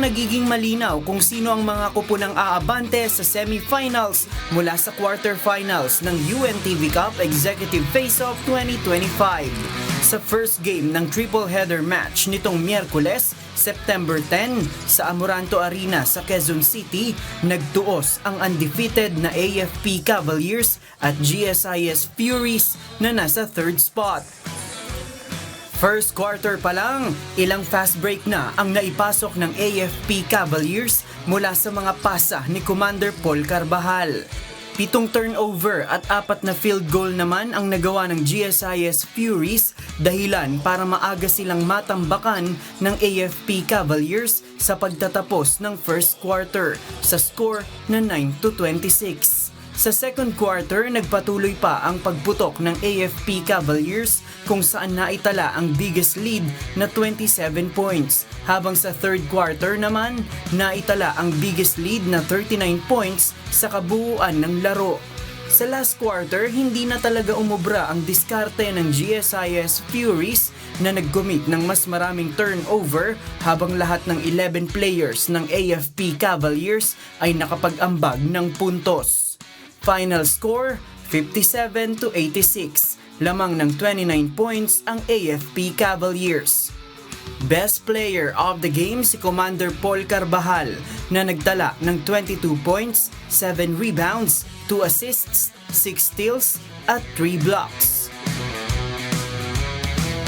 nang nagiging malinaw kung sino ang mga kupunang aabante sa semifinals mula sa quarterfinals ng UNTV Cup Executive Face-Off 2025. Sa first game ng triple header match nitong Miyerkules, September 10 sa Amoranto Arena sa Quezon City, nagtuos ang undefeated na AFP Cavaliers at GSIS Furies na nasa third spot. First quarter pa lang, ilang fast break na ang naipasok ng AFP Cavaliers mula sa mga pasa ni Commander Paul Carbajal. 7 turnover at 4 na field goal naman ang nagawa ng GSIS Furies, dahilan para maaga silang matambakan ng AFP Cavaliers sa pagtatapos ng first quarter sa score na 9-26. Sa second quarter, nagpatuloy pa ang pagputok ng AFP Cavaliers kung saan naitala ang biggest lead na 27 points. Habang sa third quarter naman, naitala ang biggest lead na 39 points sa kabuuan ng laro. Sa last quarter, hindi na talaga umubra ang diskarte ng GSIS Furies na nag-commit ng mas maraming turnover habang lahat ng 11 players ng AFP Cavaliers ay nakapag-ambag ng puntos. Final score, 57-86. Lamang ng 29 points ang AFP Cavaliers. Best player of the game si Commander Paul Carbajal na nagtala ng 22 points, 7 rebounds, 2 assists, 6 steals at 3 blocks.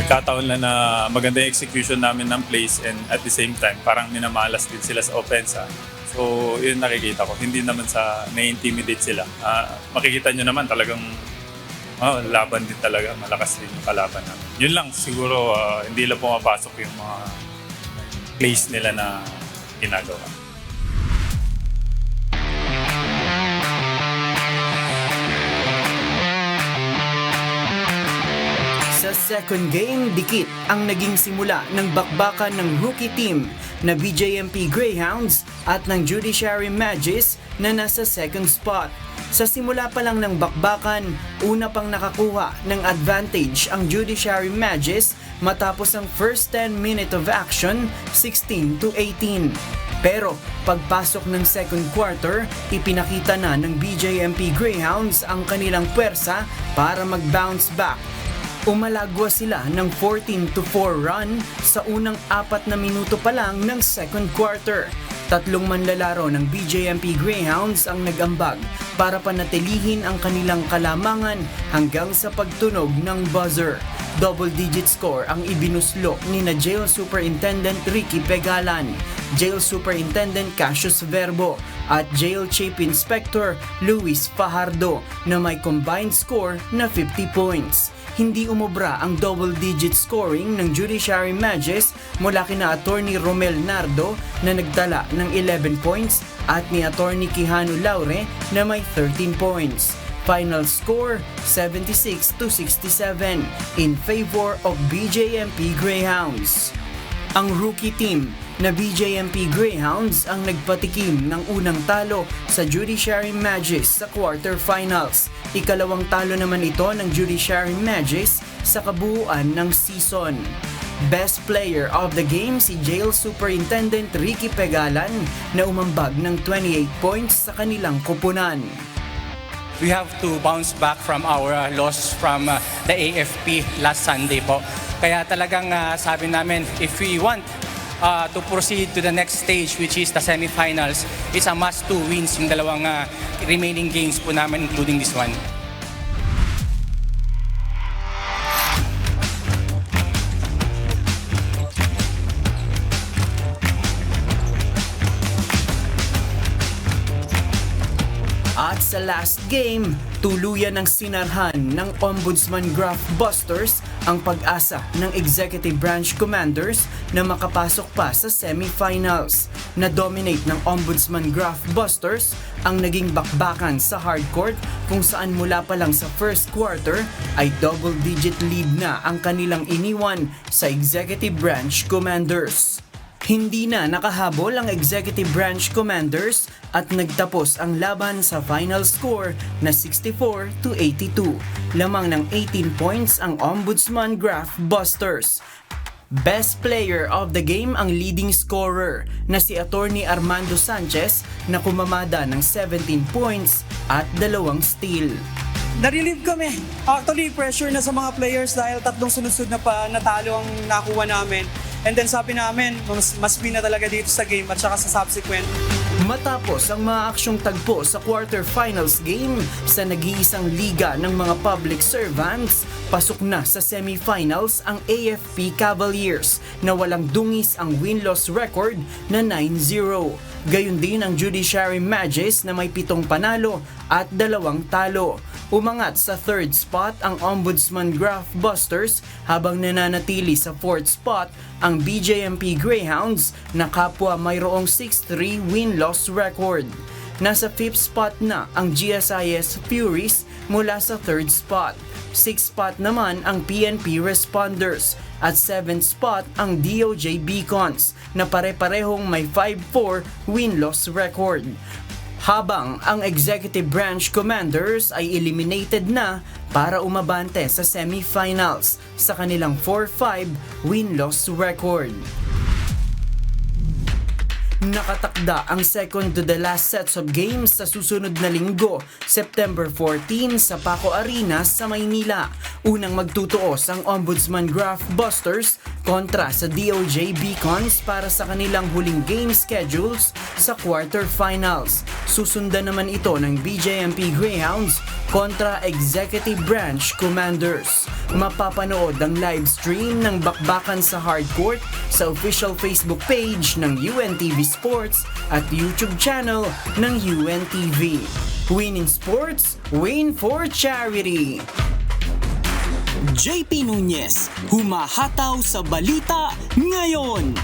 Nagkataon lang na maganda yung execution namin ng plays and at the same time parang minamalas din sila sa opensa. So, yun nakikita ko. Hindi naman sa na-intimidate sila. Makikita nyo naman talagang laban din talaga. Malakas din yung kalaban namin. Yun lang, siguro hindi lang pumapasok yung mga plays nila na ginagawa. Sa second game, dikit ang naging simula ng bakbakan ng rookie team na BJMP Greyhounds at ng Judiciary Magis na nasa second spot. Sa simula pa lang ng bakbakan, una pang nakakuha ng advantage ang Judiciary Magis matapos ang first 10 minute of action, 16-18. Pero pagpasok ng second quarter, ipinakita na ng BJMP Greyhounds ang kanilang puwersa para mag-bounce back. Umalagwa sila ng 14-4 run sa unang 4 na minuto pa lang ng second quarter. 3 manlalaro ng BJMP Greyhounds ang nag-ambag para panatilihin ang kanilang kalamangan hanggang sa pagtunog ng buzzer. Double-digit score ang ibinuslo ni na Jail Superintendent Ricky Pegalan, Jail Superintendent Cassius Verbo at Jail Chief Inspector Luis Fajardo na may combined score na 50 points. Hindi umubra ang double-digit scoring ng Judiciary Magis mula kina Attorney Romel Nardo na nagtala ng 11 points at ni Attorney Quijano Laure na may 13 points. Final score, 76-67 in favor of BJMP Greyhounds. Ang rookie team na BJMP Greyhounds ang nagpatikim ng unang talo sa Judiciary Magis sa quarterfinals. Ikalawang talo naman ito ng Judiciary Magis sa kabuuan ng season. Best player of the game si Jail Superintendent Ricky Pegalan na umambag ng 28 points sa kanilang kupunan. We have to bounce back from our loss from the AFP last Sunday po. Kaya talagang sabi namin, if we want to proceed to the next stage, which is the semifinals, it's a must-to wins yung dalawang remaining games po namin, including this one. At sa last game, tuluyan ng sinarhan ng Ombudsman Graph Busters ang pag-asa ng Executive Branch Commanders na makapasok pa sa semifinals. Na-dominate ng Ombudsman Graph Busters ang naging bakbakan sa hardcourt kung saan mula pa lang sa first quarter ay double-digit lead na ang kanilang iniwan sa Executive Branch Commanders. Hindi na nakahabol ang Executive Branch Commanders at nagtapos ang laban sa final score na 64-82. Lamang ng 18 points ang Ombudsman Graph Busters. Best player of the game ang leading scorer na si Attorney Armando Sanchez na kumamada ng 17 points at 2 steal. Na-relieve kami. Actually, pressure na sa mga players dahil 3 sunod-sunod na pa natalo ang nakuha namin. And then sabi namin, mas win na talaga dito sa game at saka sa subsequent. Matapos ang mga aksyong tagpo sa quarterfinals game sa nag-iisang liga ng mga public servants, pasok na sa semifinals ang AFP Cavaliers na walang dungis ang win-loss record na 9-0. Gayun din ang Judiciary Magis na may 7 panalo at 2 talo. Umangat sa 3rd spot ang Ombudsman Graphbusters habang nananatili sa 4th spot ang BJMP Greyhounds na kapwa mayroong 6-3 win-loss record. Nasa 5th spot na ang GSIS Furies mula sa 3rd spot. 6th spot naman ang PNP Responders at 7th spot ang DOJ Beacons na pare-parehong may 5-4 win-loss record. Habang ang Executive Branch Commanders ay eliminated na para umabante sa semifinals sa kanilang 4-5 win-loss record. Nakatakda ang second to the last sets of games sa susunod na linggo, September 14 sa Paco Arena sa Maynila. Unang magtutuos ang Ombudsman Graphbusters kontra sa DOJ Beacons para sa kanilang huling game schedules sa quarterfinals. Susundan naman ito ng BJMP Greyhounds kontra Executive Branch Commanders. Mapapanood ang live stream ng bakbakan sa hardcourt sa official Facebook page ng UNTV Sports at YouTube channel ng UNTV. Win in Sports, win for charity! JP Nunez, humahataw sa balita ngayon.